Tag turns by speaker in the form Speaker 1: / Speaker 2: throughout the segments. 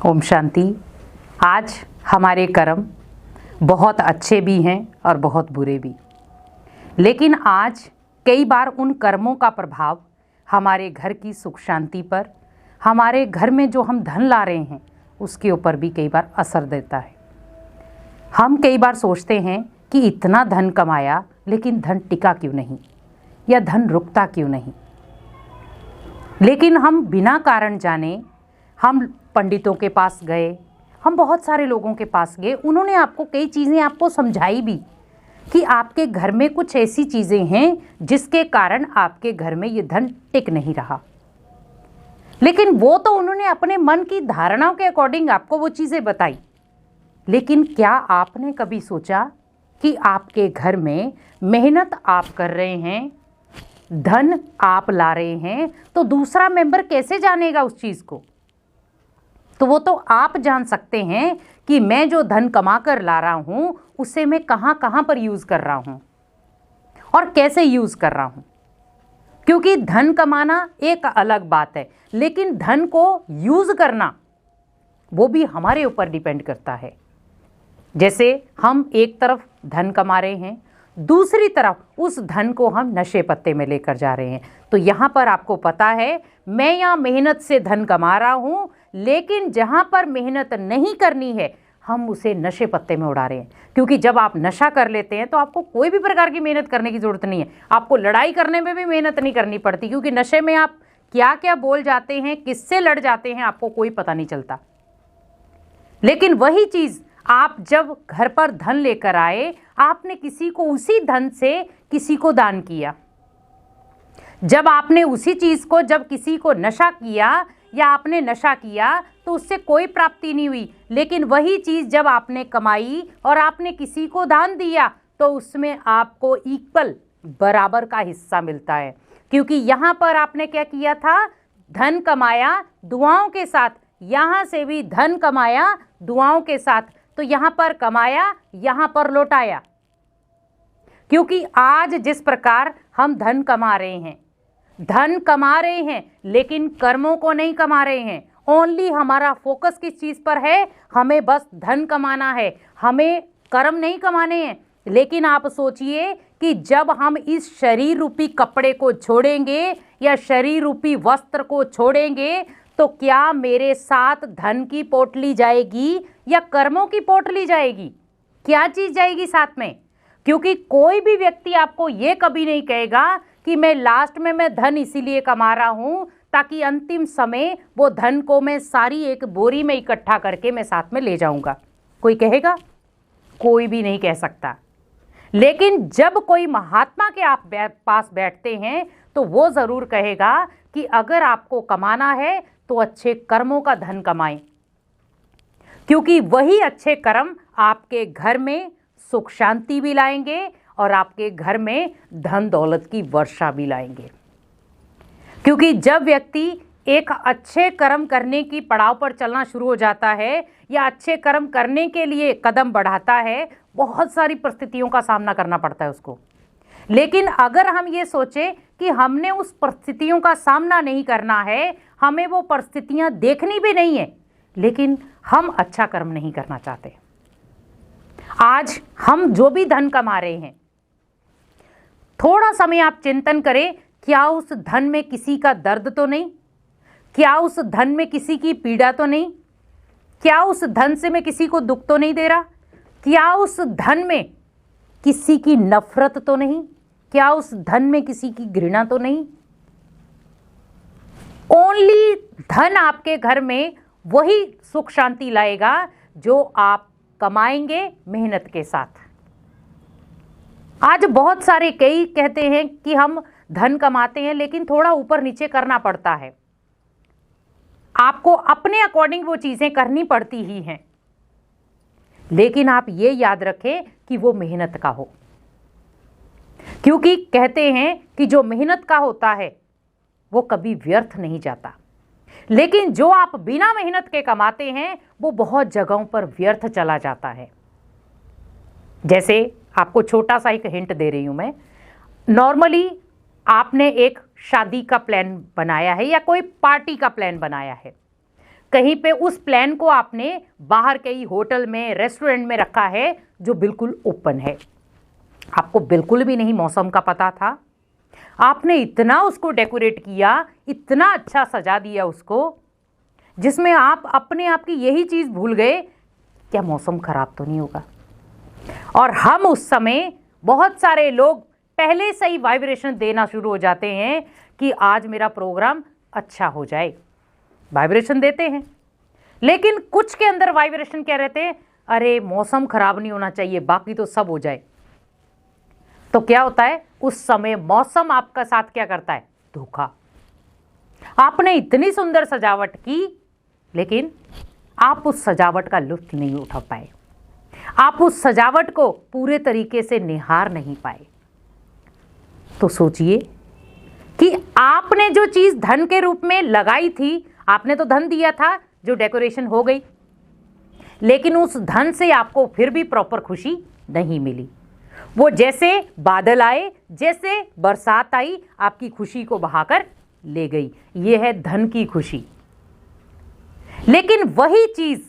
Speaker 1: ओम शांति। आज हमारे कर्म बहुत अच्छे भी हैं और बहुत बुरे भी, लेकिन आज कई बार उन कर्मों का प्रभाव हमारे घर की सुख शांति पर, हमारे घर में जो हम धन ला रहे हैं उसके ऊपर भी कई बार असर देता है। हम कई बार सोचते हैं कि इतना धन कमाया लेकिन धन टिका क्यों नहीं, या धन रुकता क्यों नहीं। लेकिन हम बिना कारण जाने हम पंडितों के पास गए, हम बहुत सारे लोगों के पास गए, उन्होंने आपको कई चीज़ें आपको समझाई भी कि आपके घर में कुछ ऐसी चीज़ें हैं जिसके कारण आपके घर में ये धन टिक नहीं रहा। लेकिन वो तो उन्होंने अपने मन की धारणाओं के अकॉर्डिंग आपको वो चीज़ें बताई, लेकिन क्या आपने कभी सोचा कि आपके घर में मेहनत आप कर रहे हैं, धन आप ला रहे हैं, तो दूसरा मेंबर कैसे जानेगा उस चीज़ को? तो वो तो आप जान सकते हैं कि मैं जो धन कमा कर ला रहा हूं उसे मैं कहां कहां पर यूज कर रहा हूं और कैसे यूज कर रहा हूं। क्योंकि धन कमाना एक अलग बात है, लेकिन धन को यूज करना वो भी हमारे ऊपर डिपेंड करता है। जैसे हम एक तरफ धन कमा रहे हैं, दूसरी तरफ उस धन को हम नशे पत्ते में लेकर जा रहे हैं। तो यहाँ पर आपको पता है मैं यहाँ मेहनत से धन कमा रहा हूँ, लेकिन जहाँ पर मेहनत नहीं करनी है हम उसे नशे पत्ते में उड़ा रहे हैं। क्योंकि जब आप नशा कर लेते हैं तो आपको कोई भी प्रकार की मेहनत करने की ज़रूरत नहीं है, आपको लड़ाई करने में भी मेहनत नहीं करनी पड़ती, क्योंकि नशे में आप क्या क्या बोल जाते हैं, किससे लड़ जाते हैं, आपको कोई पता नहीं चलता। लेकिन वही चीज़ आप जब घर पर धन लेकर आए, आपने किसी को उसी धन से किसी को दान किया। जब आपने उसी चीज़ को जब किसी को नशा किया या आपने नशा किया तो उससे कोई प्राप्ति नहीं हुई, लेकिन वही चीज़ जब आपने कमाई और आपने किसी को दान दिया तो उसमें आपको इक्वल बराबर का हिस्सा मिलता है। क्योंकि यहाँ पर आपने क्या किया था, धन कमाया दुआओं के साथ, यहाँ से भी धन कमाया दुआओं के साथ। तो यहाँ पर कमाया, यहाँ पर लौटाया। क्योंकि आज जिस प्रकार हम धन कमा रहे हैं लेकिन कर्मों को नहीं कमा रहे हैं। ओनली हमारा फोकस किस चीज़ पर है, हमें बस धन कमाना है, हमें कर्म नहीं कमाने हैं। लेकिन आप सोचिए कि जब हम इस शरीर रूपी कपड़े को छोड़ेंगे या शरीर रूपी वस्त्र को छोड़ेंगे तो क्या मेरे साथ धन की पोटली जाएगी या कर्मों की पोटली जाएगी? क्या चीज़ जाएगी साथ में? क्योंकि कोई भी व्यक्ति आपको ये कभी नहीं कहेगा कि मैं लास्ट में मैं धन इसीलिए कमा रहा हूँ ताकि अंतिम समय वो धन को मैं सारी एक बोरी में इकट्ठा करके मैं साथ में ले जाऊँगा। कोई कहेगा? कोई भी नहीं कह सकता। लेकिन जब कोई महात्मा के आप पास बैठते हैं तो वो ज़रूर कहेगा कि अगर आपको कमाना है तो अच्छे कर्मों का धन कमाएं, क्योंकि वही अच्छे कर्म आपके घर में सुख शांति भी लाएंगे और आपके घर में धन दौलत की वर्षा भी लाएंगे। क्योंकि जब व्यक्ति एक अच्छे कर्म करने की पड़ाव पर चलना शुरू हो जाता है या अच्छे कर्म करने के लिए कदम बढ़ाता है, बहुत सारी परिस्थितियों का सामना करना पड़ता है उसको। लेकिन अगर हम ये सोचें कि हमने उस परिस्थितियों का सामना नहीं करना है, हमें वो परिस्थितियां देखनी भी नहीं है, लेकिन हम अच्छा कर्म नहीं करना चाहते। आज हम जो भी धन कमा रहे हैं, थोड़ा समय आप चिंतन करें, क्या उस धन में किसी का दर्द तो नहीं? क्या उस धन में किसी की पीड़ा तो नहीं? क्या उस धन से मैं किसी को दुख तो नहीं दे रहा? क्या उस धन में किसी की नफरत तो नहीं? क्या उस धन में किसी की घृणा तो नहीं? ओनली धन आपके घर में वही सुख शांति लाएगा जो आप कमाएंगे मेहनत के साथ। आज बहुत सारे कई कहते हैं कि हम धन कमाते हैं लेकिन थोड़ा ऊपर नीचे करना पड़ता है। आपको अपने अकॉर्डिंग वो चीजें करनी पड़ती ही हैं, लेकिन आप ये याद रखें कि वो मेहनत का हो। क्योंकि कहते हैं कि जो मेहनत का होता है वो कभी व्यर्थ नहीं जाता, लेकिन जो आप बिना मेहनत के कमाते हैं वो बहुत जगहों पर व्यर्थ चला जाता है। जैसे आपको छोटा सा एक हिंट दे रही हूं मैं। नॉर्मली आपने एक शादी का प्लान बनाया है या कोई पार्टी का प्लान बनाया है, कहीं पे उस प्लान को आपने बाहर कहीं होटल में, रेस्टोरेंट में रखा है जो बिल्कुल ओपन है, आपको बिल्कुल भी नहीं मौसम का पता था, आपने इतना उसको डेकोरेट किया, इतना अच्छा सजा दिया उसको, जिसमें आप अपने आप की यही चीज़ भूल गए, क्या मौसम खराब तो नहीं होगा। और हम उस समय, बहुत सारे लोग पहले से ही वाइब्रेशन देना शुरू हो जाते हैं कि आज मेरा प्रोग्राम अच्छा हो जाए, वाइब्रेशन देते हैं। लेकिन कुछ के अंदर वाइब्रेशन क्या रहते हैं, अरे मौसम खराब नहीं होना चाहिए, बाकी तो सब हो जाए। तो क्या होता है, उस समय मौसम आपका साथ क्या करता है, धोखा। आपने इतनी सुंदर सजावट की, लेकिन आप उस सजावट का लुत्फ नहीं उठा पाए, आप उस सजावट को पूरे तरीके से निहार नहीं पाए। तो सोचिए कि आपने जो चीज धन के रूप में लगाई थी, आपने तो धन दिया था, जो डेकोरेशन हो गई, लेकिन उस धन से आपको फिर भी प्रॉपर खुशी नहीं मिली। वो जैसे बादल आए, जैसे बरसात आई, आपकी खुशी को बहाकर ले गई। ये है धन की खुशी। लेकिन वही चीज,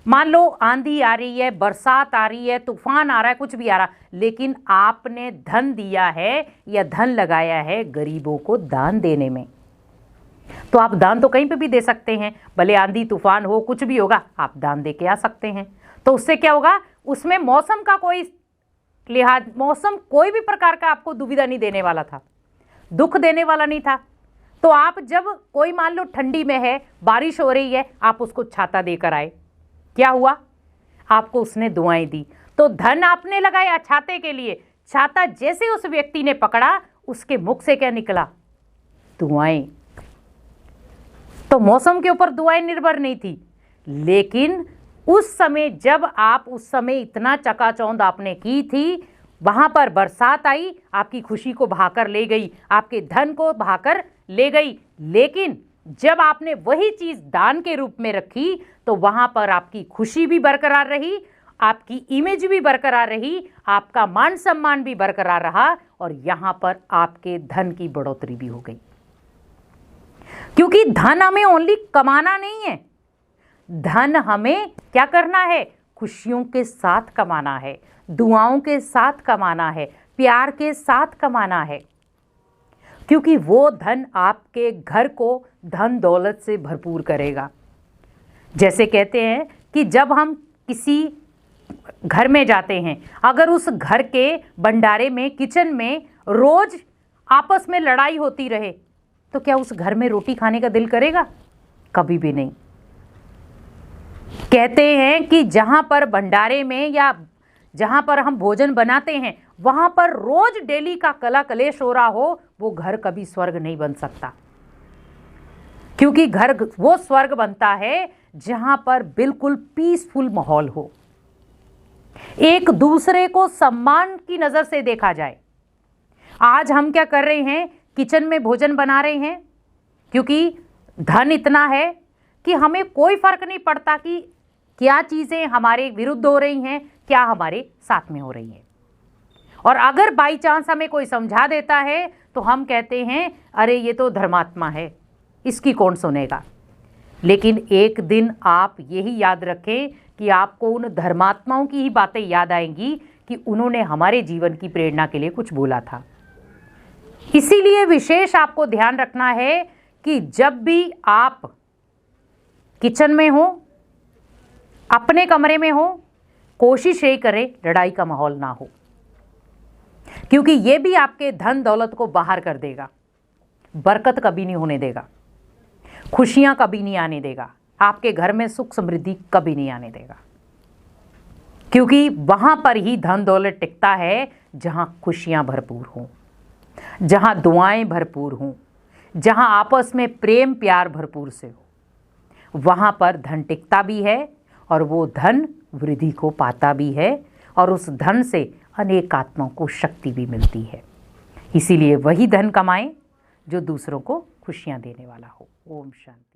Speaker 1: मान लो आंधी आ रही है, बरसात आ रही है, तूफान आ रहा है, कुछ भी आ रहा, लेकिन आपने धन दिया है या धन लगाया है गरीबों को दान देने में, तो आप दान तो कहीं पे भी दे सकते हैं, भले आंधी तूफान हो, कुछ भी होगा, आप दान दे के आ सकते हैं। तो उससे क्या होगा, उसमें मौसम का कोई लिहाज, मौसम कोई भी प्रकार का आपको दुविधा नहीं देने वाला था, दुख देने वाला नहीं था। तो आप जब कोई मान लो ठंडी में है, बारिश हो रही है, आप उसको छाता देकर आए, क्या हुआ, आपको उसने दुआएं दी। तो धन आपने लगाया छाते के लिए, छाता जैसे उस व्यक्ति ने पकड़ा, उसके मुख से क्या निकला, दुआएं। तो मौसम के ऊपर दुआएं निर्भर नहीं थी, लेकिन उस समय जब आप उस समय इतना चकाचौंध आपने की थी, वहां पर बरसात आई, आपकी खुशी को बहाकर ले गई, आपके धन को बहाकर ले गई। लेकिन जब आपने वही चीज दान के रूप में रखी, तो वहां पर आपकी खुशी भी बरकरार रही, आपकी इमेज भी बरकरार रही, आपका मान सम्मान भी बरकरार रहा, और यहां पर आपके धन की बढ़ोतरी भी हो गई। क्योंकि धन हमें ओनली कमाना नहीं है, धन हमें क्या करना है, खुशियों के साथ कमाना है, दुआओं के साथ कमाना है, प्यार के साथ कमाना है। क्योंकि वो धन आपके घर को धन दौलत से भरपूर करेगा। जैसे कहते हैं कि जब हम किसी घर में जाते हैं, अगर उस घर के भंडारे में, किचन में रोज आपस में लड़ाई होती रहे, तो क्या उस घर में रोटी खाने का दिल करेगा? कभी भी नहीं। कहते हैं कि जहां पर भंडारे में या जहां पर हम भोजन बनाते हैं, वहां पर रोज डेली का कला कलेश हो रहा हो, वो घर कभी स्वर्ग नहीं बन सकता। क्योंकि घर वो स्वर्ग बनता है जहां पर बिल्कुल पीसफुल माहौल हो, एक दूसरे को सम्मान की नजर से देखा जाए। आज हम क्या कर रहे हैं, किचन में भोजन बना रहे हैं, क्योंकि धन इतना है कि हमें कोई फर्क नहीं पड़ता कि क्या चीजें हमारे विरुद्ध हो रही हैं, क्या हमारे साथ में हो रही हैं। और अगर बाई चांस हमें कोई समझा देता है, तो हम कहते हैं अरे ये तो धर्मात्मा है, इसकी कौन सुनेगा। लेकिन एक दिन आप यही याद रखें कि आपको उन धर्मात्माओं की ही बातें याद आएंगी कि उन्होंने हमारे जीवन की प्रेरणा के लिए कुछ बोला था। इसीलिए विशेष आपको ध्यान रखना है कि जब भी आप किचन में हो, अपने कमरे में हो, कोशिश यही करें लड़ाई का माहौल ना हो, क्योंकि ये भी आपके धन दौलत को बाहर कर देगा, बरकत कभी नहीं होने देगा, खुशियां कभी नहीं आने देगा, आपके घर में सुख समृद्धि कभी नहीं आने देगा। क्योंकि वहां पर ही धन दौलत टिकता है जहां खुशियां भरपूर हों, जहां दुआएं भरपूर हों, जहां आपस में प्रेम प्यार भरपूर से हो, वहां पर धन टिकता भी है और वो धन वृद्धि को पाता भी है, और उस धन से अनेक आत्माओं को शक्ति भी मिलती है। इसीलिए वही धन कमाएं जो दूसरों को खुशियां देने वाला हो। ओम शांति।